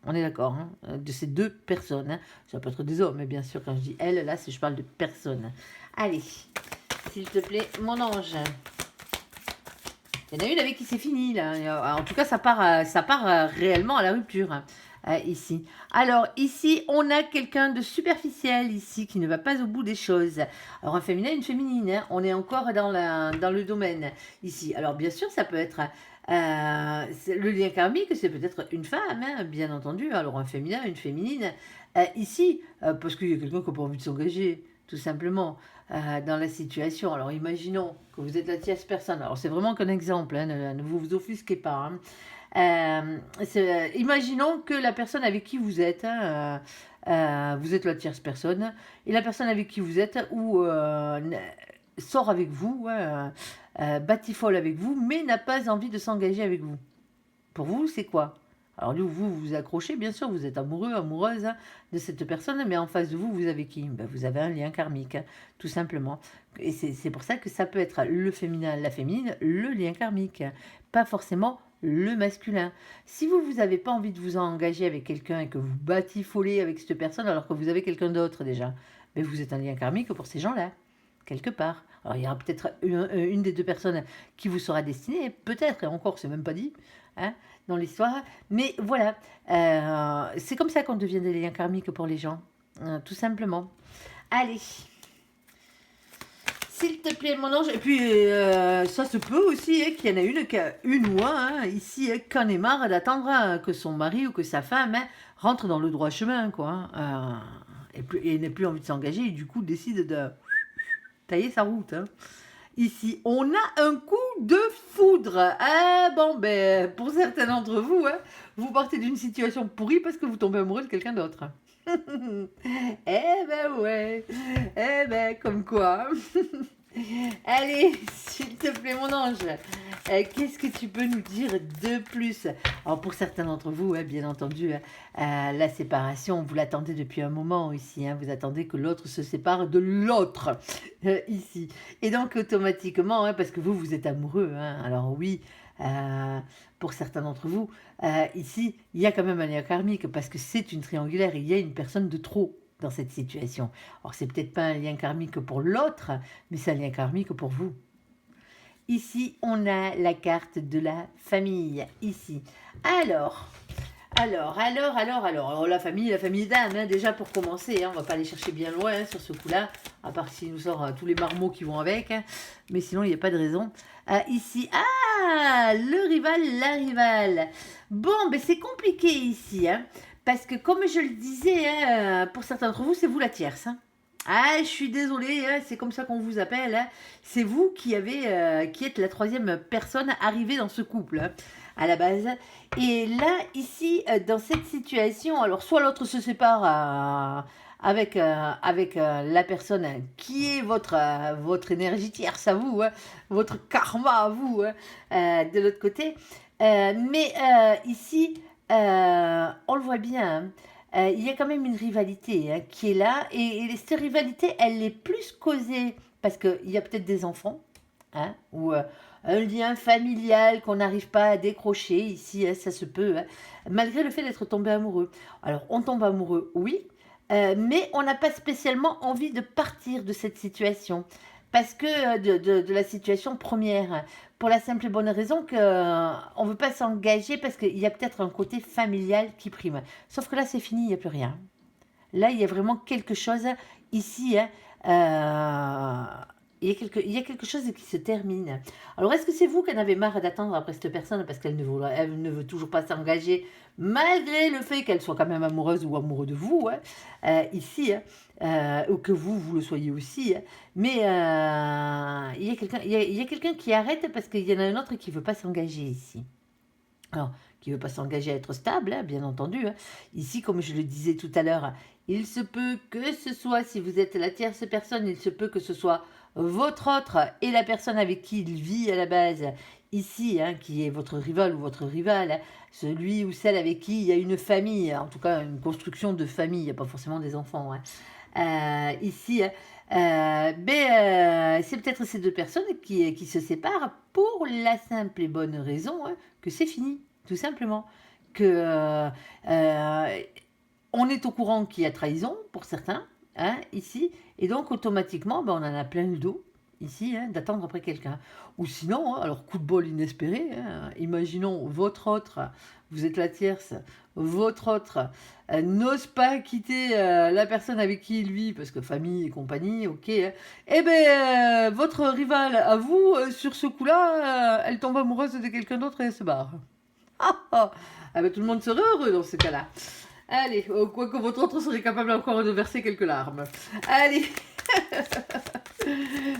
On est d'accord, de ces 2 personnes. Ça peut être des hommes, mais bien sûr, quand je dis elle, là, je parle de personnes. Allez, s'il te plaît, mon ange. Il y en a une avec qui c'est fini, là. En tout cas, ça part réellement à la rupture, ici. Alors, ici, on a quelqu'un de superficiel, ici, qui ne va pas au bout des choses. Alors, un féminin, une féminine, on est encore dans le domaine, ici. Alors, bien sûr, ça peut être... le lien karmique, c'est peut-être une femme, bien entendu. Alors, un féminin, une féminine. Ici, parce qu'il y a quelqu'un qui n'a pas envie de s'engager, tout simplement, dans la situation. Alors, imaginons que vous êtes la tierce personne. Alors, c'est vraiment qu'un exemple, ne vous offusquez pas. Imaginons que la personne avec qui vous êtes, vous êtes la tierce personne, et la personne avec qui vous êtes, ou sort avec vous, batifole avec vous, mais n'a pas envie de s'engager avec vous. Pour vous, c'est quoi? Alors vous vous accrochez, bien sûr, vous êtes amoureux, amoureuse de cette personne, mais en face de vous, vous avez qui? Vous avez un lien karmique, tout simplement. Et c'est pour ça que ça peut être le féminin, la féminine, le lien karmique, pas forcément le masculin. Si vous n'avez pas envie de vous engager avec quelqu'un et que vous batifolez avec cette personne alors que vous avez quelqu'un d'autre déjà, vous êtes un lien karmique pour ces gens-là, quelque part. Alors, il y aura peut-être une des 2 personnes qui vous sera destinée, peut-être, et encore, c'est même pas dit, dans l'histoire. Mais voilà, c'est comme ça qu'on devient des liens karmiques pour les gens, tout simplement. Allez, s'il te plaît, mon ange. Et puis, ça se peut aussi qu'il y en a une ou un, ici, qui en ait marre d'attendre que son mari ou que sa femme rentre dans le droit chemin, quoi. Et n'a plus envie de s'engager, et du coup, décide de tailler sa route. Ici, on a un coup de foudre. Pour certains d'entre vous, vous partez d'une situation pourrie parce que vous tombez amoureux de quelqu'un d'autre. Ouais. Comme quoi. Allez, s'il te plaît, mon ange, qu'est-ce que tu peux nous dire de plus? Alors, pour certains d'entre vous, bien entendu, la séparation, vous l'attendez depuis un moment ici. Vous attendez que l'autre se sépare de l'autre ici. Et donc, automatiquement, parce que vous êtes amoureux. Alors oui, pour certains d'entre vous, ici, il y a quand même un lien karmique parce que c'est une triangulaire. Il y a une personne de trop dans cette situation. Alors, c'est peut-être pas un lien karmique pour l'autre, mais c'est un lien karmique pour vous. Ici, on a la carte de la famille, ici. Alors, la famille d'âme, déjà pour commencer, on va pas aller chercher bien loin sur ce coup-là, à part s'il nous sort tous les marmots qui vont avec, mais sinon, il n'y a pas de raison. Ici, le rival, la rivale. Bon, c'est compliqué ici, parce que comme je le disais, pour certains d'entre vous, c'est vous la tierce. Ah, je suis désolée, hein, c'est comme ça qu'on vous appelle, hein. C'est vous qui êtes la troisième personne arrivée dans ce couple, hein, à la base. Et là, ici, dans cette situation, alors soit l'autre se sépare avec la personne qui est votre énergie tierce à vous, hein, votre karma à vous, hein, de l'autre côté. Mais ici, on le voit bien, hein, il y a quand même une rivalité, hein, qui est là. Et cette rivalité, elle est plus causée parce qu'il y a peut-être des enfants, hein, ou un lien familial qu'on n'arrive pas à décrocher. Ici, hein, ça se peut, hein, malgré le fait d'être tombé amoureux. Alors, on tombe amoureux, oui, mais on n'a pas spécialement envie de partir de cette situation. Parce que de la situation première, pour la simple et bonne raison que on veut pas s'engager parce qu'il y a peut-être un côté familial qui prime. Sauf que là, c'est fini, il n'y a plus rien. Là, il y a vraiment quelque chose ici, hein, il y a quelque chose qui se termine. Alors, est-ce que c'est vous qui en avez marre d'attendre après cette personne parce elle ne veut toujours pas s'engager, malgré le fait qu'elle soit quand même amoureuse ou amoureux de vous, hein, ici, hein, ou que vous le soyez aussi, hein. Mais il y a quelqu'un qui arrête parce qu'il y en a un autre qui ne veut pas s'engager ici. Alors, qui ne veut pas s'engager à être stable, hein, bien entendu, hein. Ici, comme je le disais tout à l'heure, il se peut que ce soit, si vous êtes la tierce personne, il se peut que ce soit votre autre et la personne avec qui il vit à la base, ici, hein, qui est votre rival ou votre rival, hein, celui ou celle avec qui il y a une famille, en tout cas une construction de famille, il n'y a pas forcément des enfants, hein. Ici, hein, c'est peut-être ces deux personnes qui se séparent pour la simple et bonne raison, hein, que c'est fini, tout simplement. Que on est au courant qu'il y a trahison pour certains, hein, ici, et donc automatiquement, ben, on en a plein le dos, ici, hein, d'attendre après quelqu'un. Ou sinon, hein, alors coup de bol inespéré, hein, imaginons votre autre, vous êtes la tierce, votre autre n'ose pas quitter la personne avec qui il vit, parce que famille et compagnie, ok, hein. Eh bien, votre rivale à vous, sur ce coup-là, elle tombe amoureuse de quelqu'un d'autre et elle se barre. Ah, ah. Ah ben, tout le monde serait heureux dans ce cas-là. Allez, quoique votre autre serait capable encore de verser quelques larmes. Allez,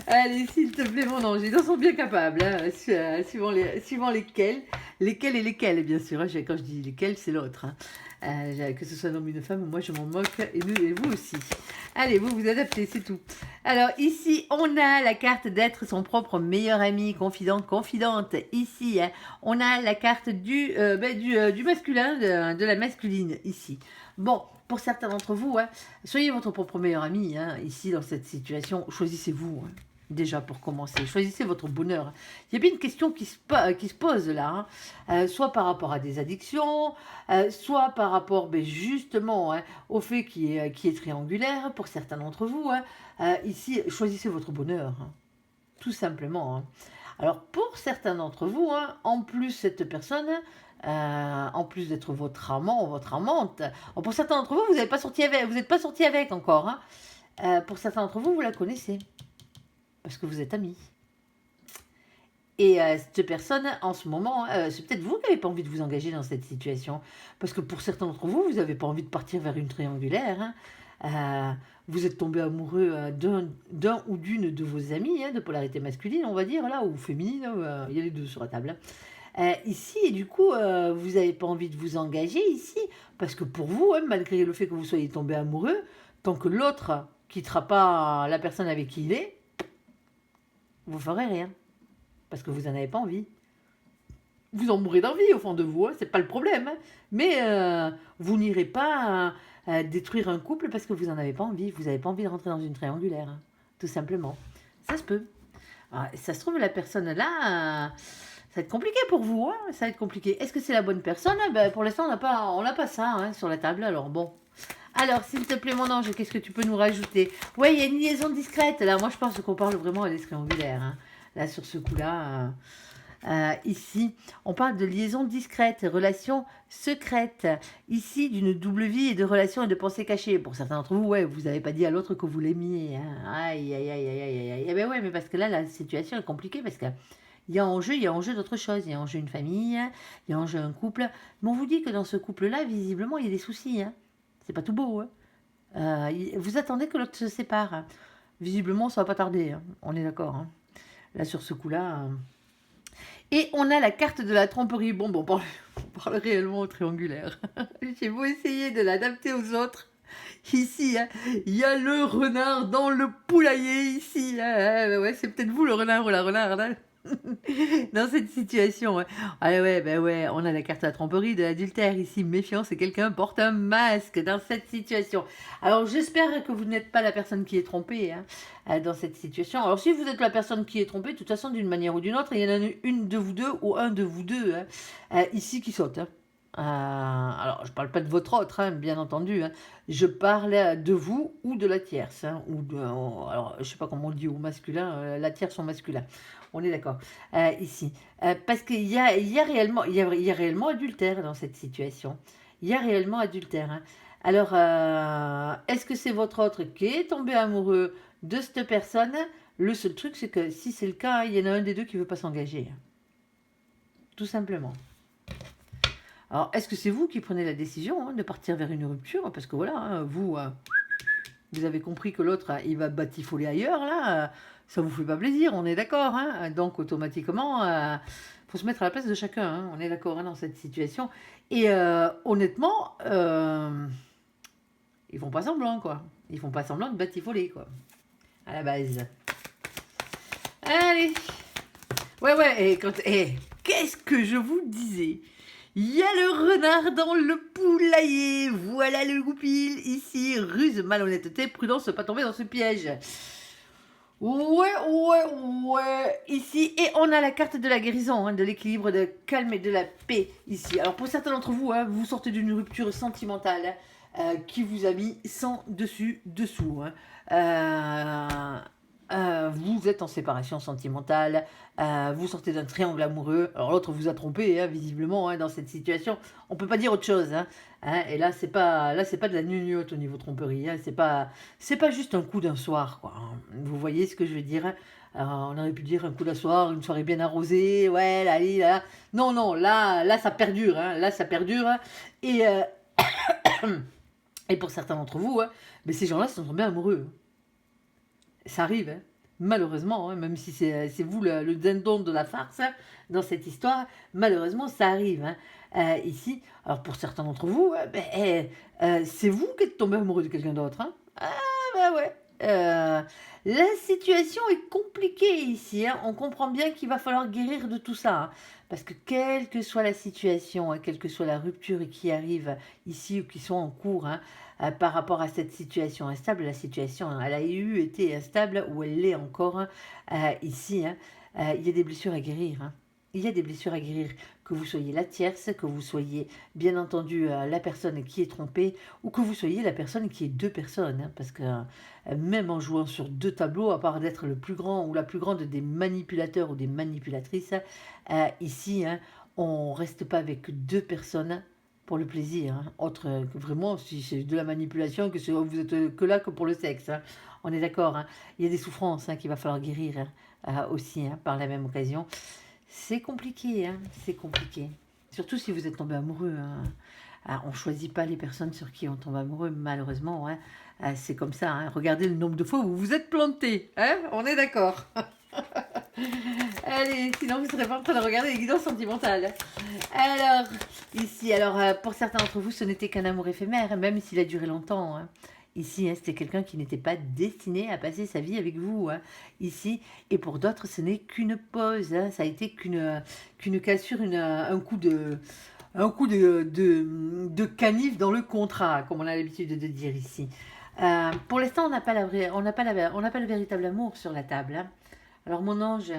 allez, s'il te plaît, mon ange, ils en sont bien capables, hein, suivant lesquels et lesquels, bien sûr, hein. Quand je dis lesquels, c'est l'autre, hein. Que ce soit un homme ou une femme, moi je m'en moque, et vous aussi. Allez, vous vous adaptez, c'est tout. Alors ici, on a la carte d'être son propre meilleur ami, confident, confidente. Ici, hein, on a la carte du masculin, de la masculine, ici. Bon, pour certains d'entre vous, hein, soyez votre propre meilleur ami, hein, ici, dans cette situation. Choisissez-vous, hein, déjà, pour commencer. Choisissez votre bonheur. Il y a bien une question qui se pose là, hein, soit par rapport à des addictions, soit par rapport, ben, justement, hein, au fait qui est triangulaire, pour certains d'entre vous, hein. Ici, choisissez votre bonheur, hein, tout simplement, hein. Alors, pour certains d'entre vous, hein, en plus, cette personne, en plus d'être votre amant ou votre amante, pour certains d'entre vous, vous n'êtes pas sorti avec encore, hein. Pour certains d'entre vous, vous la connaissez, parce que vous êtes amis. Et cette personne, en ce moment, c'est peut-être vous qui n'avez pas envie de vous engager dans cette situation. Parce que pour certains d'entre vous, vous n'avez pas envie de partir vers une triangulaire, hein. Vous êtes tombé amoureux d'un ou d'une de vos amis, hein, de polarité masculine, on va dire, là, ou féminine, il y a les deux sur la table, hein. Ici, et du coup, vous n'avez pas envie de vous engager ici, parce que pour vous, hein, malgré le fait que vous soyez tombé amoureux, tant que l'autre quittera pas la personne avec qui il est, vous ferez rien, parce que vous n'en avez pas envie. Vous en mourrez d'envie au fond de vous, hein, c'est pas le problème, hein. Mais vous n'irez pas détruire un couple parce que vous n'en avez pas envie. Vous n'avez pas envie de rentrer dans une triangulaire, hein, tout simplement. Ça se peut. Ça se trouve, la personne là, ça va être compliqué pour vous, hein, ça va être compliqué. Est-ce que c'est la bonne personne? Ben, pour l'instant, on n'a pas ça, hein, sur la table, alors bon. Alors, s'il te plaît, mon ange, qu'est-ce que tu peux nous rajouter? Ouais, il y a une liaison discrète. Là, moi, je pense qu'on parle vraiment à des triangulaires, hein. Là, sur ce coup-là, ici, on parle de liaison discrète, relation secrète. Ici, d'une double vie et de relations et de pensées cachées. Pour certains d'entre vous, ouais, vous n'avez pas dit à l'autre que vous l'aimiez, hein. Aïe, aïe, aïe, aïe, aïe, aïe. Eh ben ouais, mais parce que là, la situation est compliquée parce que il y a en jeu d'autres choses. Il y a en jeu une famille, il y a en jeu un couple. Mais on vous dit que dans ce couple-là, visiblement, il y a des soucis, hein. C'est pas tout beau, hein. Vous attendez que l'autre se sépare, hein. Visiblement, ça va pas tarder, hein. On est d'accord, hein. Là, sur ce coup-là. Et on a la carte de la tromperie. Bon, on parle réellement au triangulaire. J'ai beau essayer de l'adapter aux autres. Ici, hein, il y a le renard dans le poulailler, ici. Hein. Ouais, c'est peut-être vous le renard ou la renarde. Hein. Dans cette situation, ouais. Ah ouais, ben ouais, on a la carte de la tromperie, de l'adultère ici. Méfiance, et quelqu'un porte un masque dans cette situation. Alors j'espère que vous n'êtes pas la personne qui est trompée, hein, dans cette situation. Alors si vous êtes la personne qui est trompée, de toute façon, d'une manière ou d'une autre, il y en a une de vous deux ou un de vous deux, hein, ici qui saute. Hein. Alors, je parle pas de votre autre, hein, bien entendu. Hein. Je parle de vous ou de la tierce. Hein, ou de, alors, je sais pas comment on dit au masculin, la tierce au masculin. On est d'accord. Ici. Parce qu'il y a réellement, il y a réellement adultère dans cette situation. Il y a réellement adultère. Hein. Alors, est-ce que c'est votre autre qui est tombé amoureux de cette personne? Le seul truc, c'est que si c'est le cas, il y en a un des deux qui veut pas s'engager. Tout simplement. Alors, est-ce que c'est vous qui prenez la décision de partir vers une rupture? Parce que voilà, hein, vous avez compris que l'autre, il va batifoler ailleurs, là. Ça vous fait pas plaisir, on est d'accord. Hein. Donc, automatiquement, faut se mettre à la place de chacun. Hein. On est d'accord hein, dans cette situation. Et honnêtement, ils font pas semblant, quoi. Ils font pas semblant de batifoler, quoi. À la base. Allez. Ouais, qu'est-ce que je vous disais? Il y a le renard dans le poulailler. Voilà le goupil ici. Ruse, malhonnêteté, prudence, ne pas tomber dans ce piège. Ouais. Ici, et on a la carte de la guérison, hein, de l'équilibre, de calme et de la paix ici. Alors pour certains d'entre vous, hein, vous sortez d'une rupture sentimentale qui vous a mis sans dessus dessous. Hein. Vous êtes en séparation sentimentale, vous sortez d'un triangle amoureux. Alors l'autre vous a trompé, hein, visiblement, hein, dans cette situation. On peut pas dire autre chose. Hein. Hein, et là, c'est pas de la gnognotte au niveau tromperie. Hein, c'est pas juste un coup d'un soir, quoi. Hein. Vous voyez ce que je veux dire? Hein. On aurait pu dire un coup d'un soir, une soirée bien arrosée, ouais, là. Non, là, ça perdure. Hein, là, ça perdure. Et, et pour certains d'entre vous, hein, mais ces gens-là sont tombés amoureux. Ça arrive, hein. Malheureusement, hein, même si c'est vous le dindon de la farce hein, dans cette histoire, malheureusement, ça arrive. Hein. Ici, alors pour certains d'entre vous, c'est vous qui êtes tombé amoureux de quelqu'un d'autre. Hein. Ah, bah ouais. La situation est compliquée ici. Hein. On comprend bien qu'il va falloir guérir de tout ça. Hein. Parce que quelle que soit la situation, hein, quelle que soit la rupture qui arrive ici ou qui sont en cours, hein, par rapport à cette situation instable, la situation, hein, elle a été instable ou elle l'est encore ici. Hein, il y a des blessures à guérir. Hein. Il y a des blessures à guérir, que vous soyez la tierce, que vous soyez bien entendu la personne qui est trompée, ou que vous soyez la personne qui est deux personnes. Hein, parce que même en jouant sur deux tableaux, à part d'être le plus grand ou la plus grande des manipulateurs ou des manipulatrices, ici, hein, on ne reste pas avec deux personnes pour le plaisir. Hein. Autre que vraiment, si c'est de la manipulation, que vous êtes que là que pour le sexe. Hein. On est d'accord. Hein. Il y a des souffrances hein, qu'il va falloir guérir hein, aussi hein, par la même occasion. C'est compliqué, hein, c'est compliqué. Surtout si vous êtes tombé amoureux. Hein. On ne choisit pas les personnes sur qui on tombe amoureux, malheureusement. Hein. C'est comme ça. Hein. Regardez le nombre de fois où vous vous êtes planté. Hein. On est d'accord. Allez, sinon vous ne serez pas en train de regarder les guidances sentimentales. Alors, ici, pour certains d'entre vous, ce n'était qu'un amour éphémère, même s'il a duré longtemps. Hein. Ici, hein, c'était quelqu'un qui n'était pas destiné à passer sa vie avec vous. Hein. Ici, et pour d'autres, ce n'est qu'une pause. Hein. Ça a été qu'une cassure, un coup de canif dans le contrat, comme on a l'habitude de dire ici. Pour l'instant, on n'a pas le véritable amour sur la table. Hein. Alors mon ange,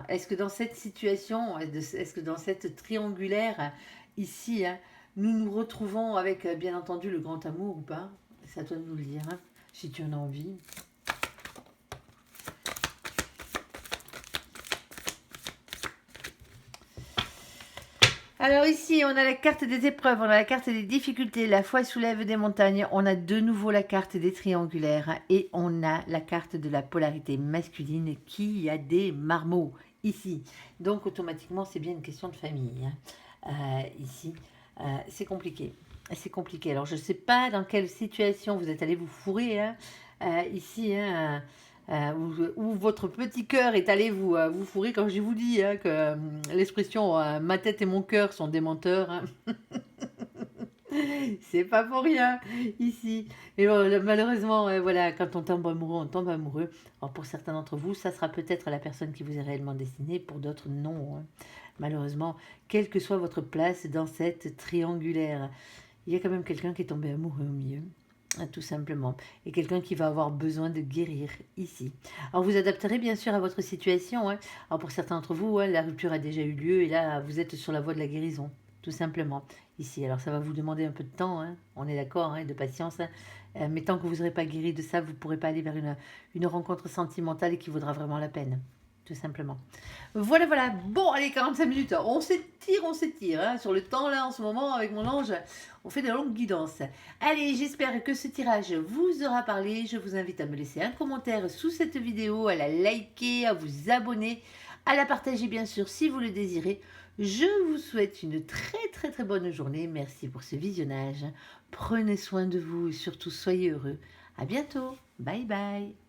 est-ce que dans cette situation, est-ce que dans cette triangulaire ici, hein, nous nous retrouvons avec bien entendu le grand amour ou pas? C'est à toi de nous le dire, hein, si tu en as envie. Alors ici, on a la carte des épreuves, on a la carte des difficultés, la foi soulève des montagnes, on a de nouveau la carte des triangulaires et on a la carte de la polarité masculine qui a des marmots ici. Donc automatiquement, c'est bien une question de famille. Hein. Ici, c'est compliqué. c'est compliqué. Alors, je ne sais pas dans quelle situation vous êtes allé vous fourrer, hein, ici, hein, où votre petit cœur est allé vous fourrer. Quand je vous dis hein, que l'expression ma tête et mon cœur sont des menteurs, hein, c'est pas pour rien ici. Mais bon, malheureusement, voilà, quand on tombe amoureux, on tombe amoureux. Alors, pour certains d'entre vous, ça sera peut-être la personne qui vous est réellement destinée. Pour d'autres, non, hein. Malheureusement, quelle que soit votre place dans cette triangulaire, il y a quand même quelqu'un qui est tombé amoureux au milieu, hein, tout simplement. Et quelqu'un qui va avoir besoin de guérir ici. Alors vous adapterez bien sûr à votre situation, hein. Alors pour certains d'entre vous, hein, la rupture a déjà eu lieu et là vous êtes sur la voie de la guérison, tout simplement. Ici, alors ça va vous demander un peu de temps, hein, on est d'accord, hein, de patience. Hein. Mais tant que vous n'aurez pas guéri de ça, vous ne pourrez pas aller vers une rencontre sentimentale qui vaudra vraiment la peine, tout simplement. Voilà, voilà. Bon, allez, 45 minutes. On s'étire hein, sur le temps là en ce moment avec mon ange. On fait de longues guidances. Allez, j'espère que ce tirage vous aura parlé. Je vous invite à me laisser un commentaire sous cette vidéo, à la liker, à vous abonner, à la partager bien sûr si vous le désirez. Je vous souhaite une très très très bonne journée. Merci pour ce visionnage. Prenez soin de vous et surtout soyez heureux. À bientôt. Bye bye.